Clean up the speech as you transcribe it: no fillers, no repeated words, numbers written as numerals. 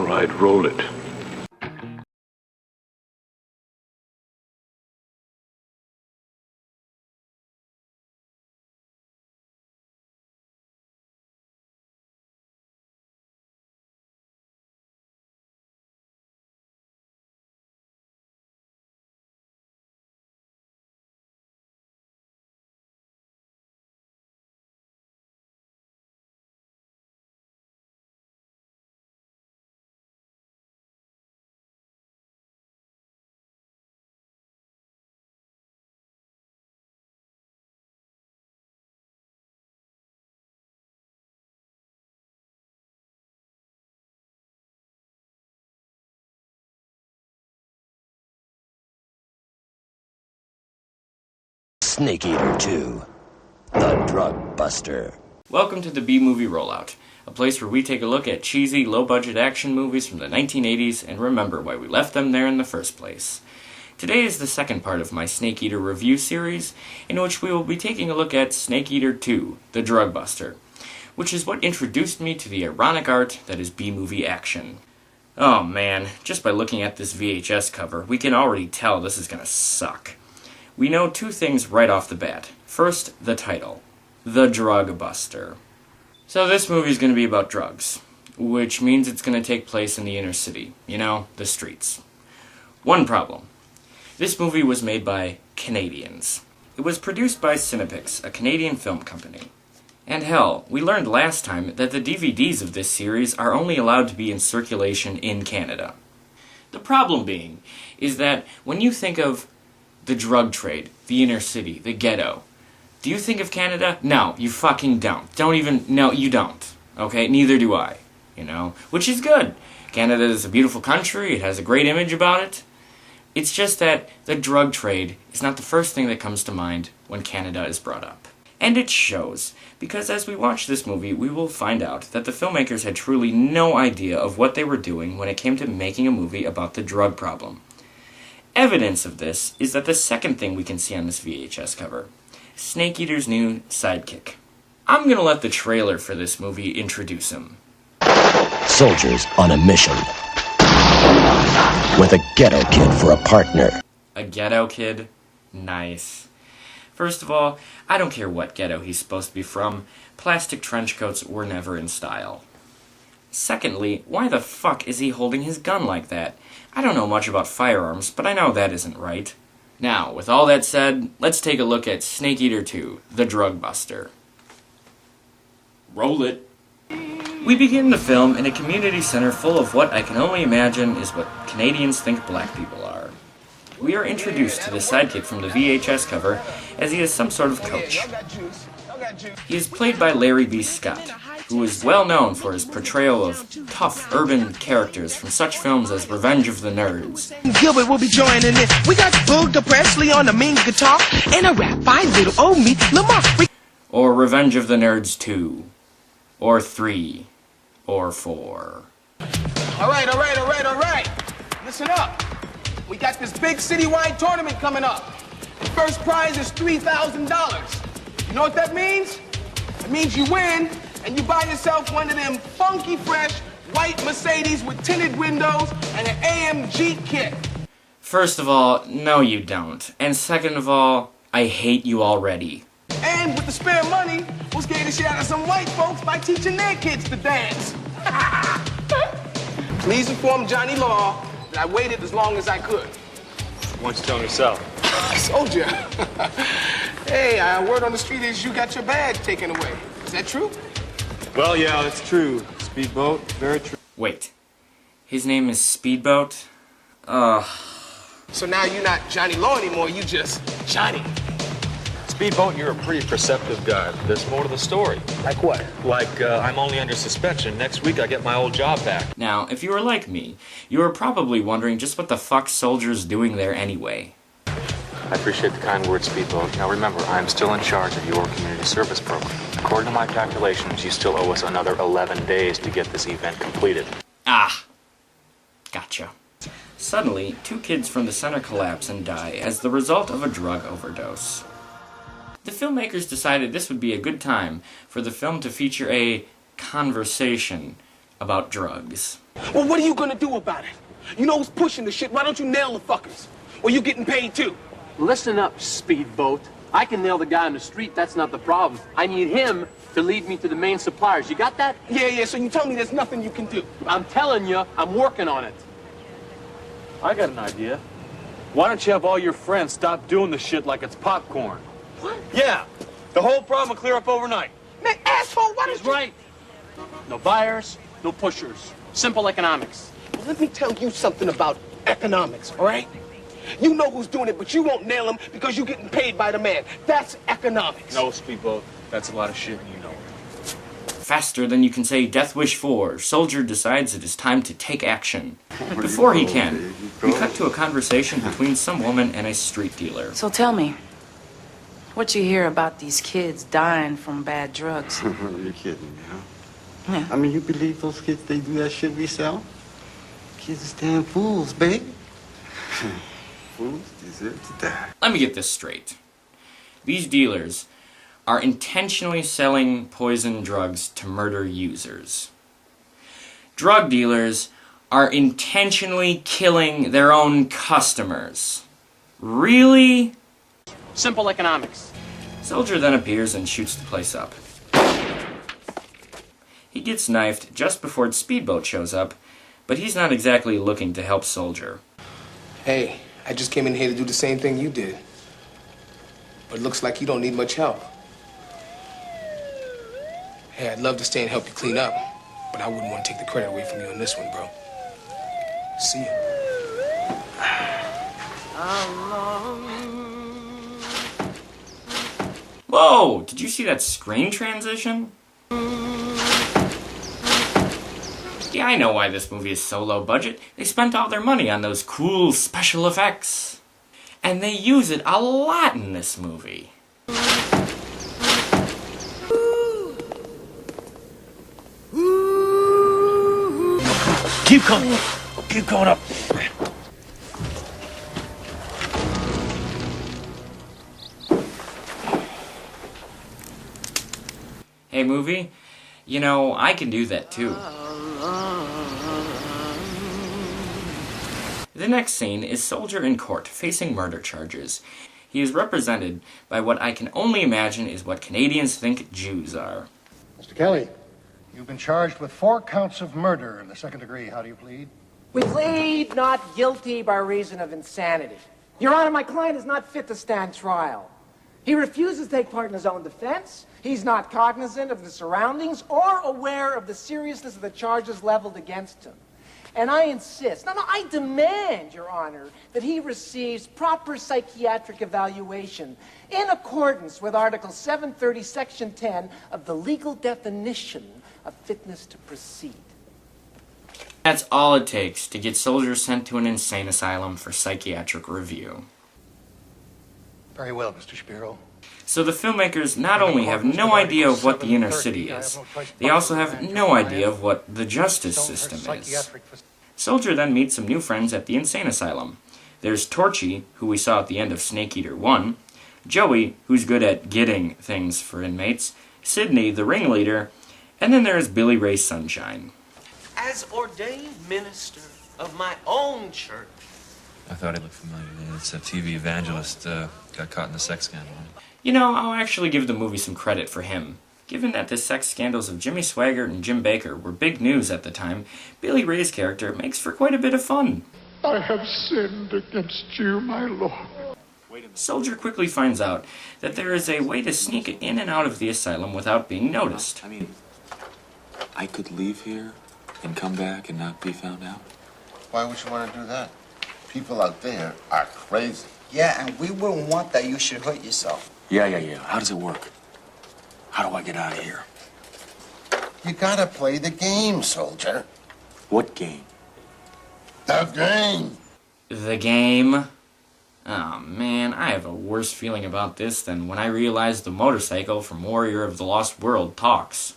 Right, roll it. SnakeEater II, the drug buster. Welcome to the B-Movie Rollout, a place where we take a look at cheesy, low-budget action movies from the 1980s and remember why we left them there in the first place. Today is the second part of my SnakeEater review series, in which we will be taking a look at SnakeEater II, the drug buster, which is what introduced me to the ironic art that is B-movie action. Oh man, just by looking at this VHS cover, we can already tell this is gonna suck. We know two things right off the bat. First, the title, The Drug Buster. So this movie is going to be about drugs, which means it's going to take place in the inner city, you know, the streets. One problem. This movie was made by Canadians. It was produced by Cinepix, a Canadian film company. And hell, we learned last time that the DVDs of this series are only allowed to be in circulation in Canada. The problem being is that when you think of the drug trade, the inner city, the ghetto, do you think of Canada? No, you fucking don't. No, you don't. Okay? Neither do I. You know? Which is good. Canada is a beautiful country, it has a great image about it. It's just that the drug trade is not the first thing that comes to mind when Canada is brought up. And it shows, because as we watch this movie, we will find out that the filmmakers had truly no idea of what they were doing when it came to making a movie about the drug problem. Evidence of this is that the second thing we can see on this VHS cover, SnakeEater's new sidekick. I'm gonna let the trailer for this movie introduce him. Soldiers on a mission, with a ghetto kid for a partner. A ghetto kid? Nice. First of all, I don't care what ghetto he's supposed to be from, plastic trench coats were never in style. Secondly, why the fuck is he holding his gun like that? I don't know much about firearms, but I know that isn't right. Now, with all that said, let's take a look at SnakeEater II, the drug buster. Roll it. We begin the film in a community center full of what I can only imagine is what Canadians think black people are. We are introduced to the sidekick from the VHS cover as he is some sort of coach. He is played by Larry B. Scott, who is well known for his portrayal of tough urban characters from such films as Revenge of the Nerds. Gilbert will be joining in. We got Booger Presley on the main guitar and a rap by little old me, Lamar. Or Revenge of the Nerds 2. Or 3. Or 4. All right. Listen up. We got this big citywide tournament coming up. The first prize is $3,000. You know what that means? It means you win, and you buy yourself one of them funky fresh white Mercedes with tinted windows and an AMG kit. First of all, no you don't. And second of all, I hate you already. And with the spare money, we'll scare the shit out of some white folks by teaching their kids to dance. Please inform Johnny Law that I waited as long as I could. Why don't you tell him yourself? Soldier. Hey, word on the street is you got your bag taken away. Is that true? Well, yeah, that's true. Speedboat, very true. Wait. His name is Speedboat? So now you're not Johnny Law anymore, you just Johnny. Speedboat, you're a pretty perceptive guy. There's more to the story. Like what? Like, I'm only under suspension. Next week I get my old job back. Now, if you were like me, you were probably wondering just what the fuck Soldier's doing there anyway. I appreciate the kind words, Speedboat. Now remember, I'm still in charge of your community service program. According to my calculations, you still owe us another 11 days to get this event completed. Ah. Gotcha. Suddenly, two kids from the center collapse and die as the result of a drug overdose. The filmmakers decided this would be a good time for the film to feature a conversation about drugs. Well, what are you gonna do about it? You know who's pushing the shit. Why don't you nail the fuckers? Or you getting paid too? Listen up, Speedboat. I can nail the guy on the street, that's not the problem. I need him to lead me to the main suppliers. You got that? Yeah, so you tell me there's nothing you can do. I'm telling you, I'm working on it. I got an idea. Why don't you have all your friends stop doing the shit like it's popcorn? What? Yeah, the whole problem will clear up overnight. Man, asshole, why He's don't you... right. No buyers, no pushers. Simple economics. Well, let me tell you something about economics, all right? You know who's doing it, but you won't nail him because you're getting paid by the man. That's economics. No, Speedboat, that's a lot of shit and you know it. Faster than you can say Death Wish 4, Soldier decides it is time to take action. But before he can, we cut to a conversation between some woman and a street dealer. So tell me, what you hear about these kids dying from bad drugs? You're kidding me, huh? Yeah. I mean, you believe those kids, they do that shit we sell? Kids is damn fools, baby. Fools deserve to die. Let me get this straight. These dealers are intentionally selling poison drugs to murder users. Drug dealers are intentionally killing their own customers. Really? Simple economics. Soldier then appears and shoots the place up. He gets knifed just before Speedboat shows up, but he's not exactly looking to help Soldier. Hey, I just came in here to do the same thing you did. But it looks like you don't need much help. Hey, I'd love to stay and help you clean up, but I wouldn't want to take the credit away from you on this one, bro. See ya. Whoa! Did you see that screen transition? Yeah, I know why this movie is so low budget. They spent all their money on those cool special effects. And they use it a lot in this movie. Keep coming. Keep going up. Hey, movie, you know, I can do that too. The next scene is Soldier in court, facing murder charges. He is represented by what I can only imagine is what Canadians think Jews are. Mr. Kelly, you've been charged with 4 counts of murder in the second degree. How do you plead? We plead not guilty by reason of insanity. Your Honor, my client is not fit to stand trial. He refuses to take part in his own defense. He's not cognizant of the surroundings or aware of the seriousness of the charges leveled against him. And I insist, no, I demand, Your Honor, that he receives proper psychiatric evaluation in accordance with Article 730, Section 10 of the legal definition of fitness to proceed. That's all it takes to get Soldier sent to an insane asylum for psychiatric review. Very well, Mr. Shapiro. So the filmmakers not only have no idea of what the inner city is, they also have no idea of what the justice system is. Soldier then meets some new friends at the insane asylum. There's Torchy, who we saw at the end of SnakeEater II, Joey, who's good at getting things for inmates, Sydney, the ringleader, and then there's Billy Ray Sunshine. As ordained minister of my own church. I thought he looked familiar. It's a TV evangelist, got caught in a sex scandal. You know, I'll actually give the movie some credit for him. Given that the sex scandals of Jimmy Swaggart and Jim Baker were big news at the time, Billy Ray's character makes for quite a bit of fun. I have sinned against you, my Lord. Soldier quickly finds out that there is a way to sneak in and out of the asylum without being noticed. I mean, I could leave here and come back and not be found out? Why would you want to do that? People out there are crazy. Yeah, and we wouldn't want that. You should hurt yourself. Yeah. How does it work? How do I get out of here? You gotta play the game, soldier. What game? The game. The game? Oh man, I have a worse feeling about this than when I realized the motorcycle from Warrior of the Lost World talks.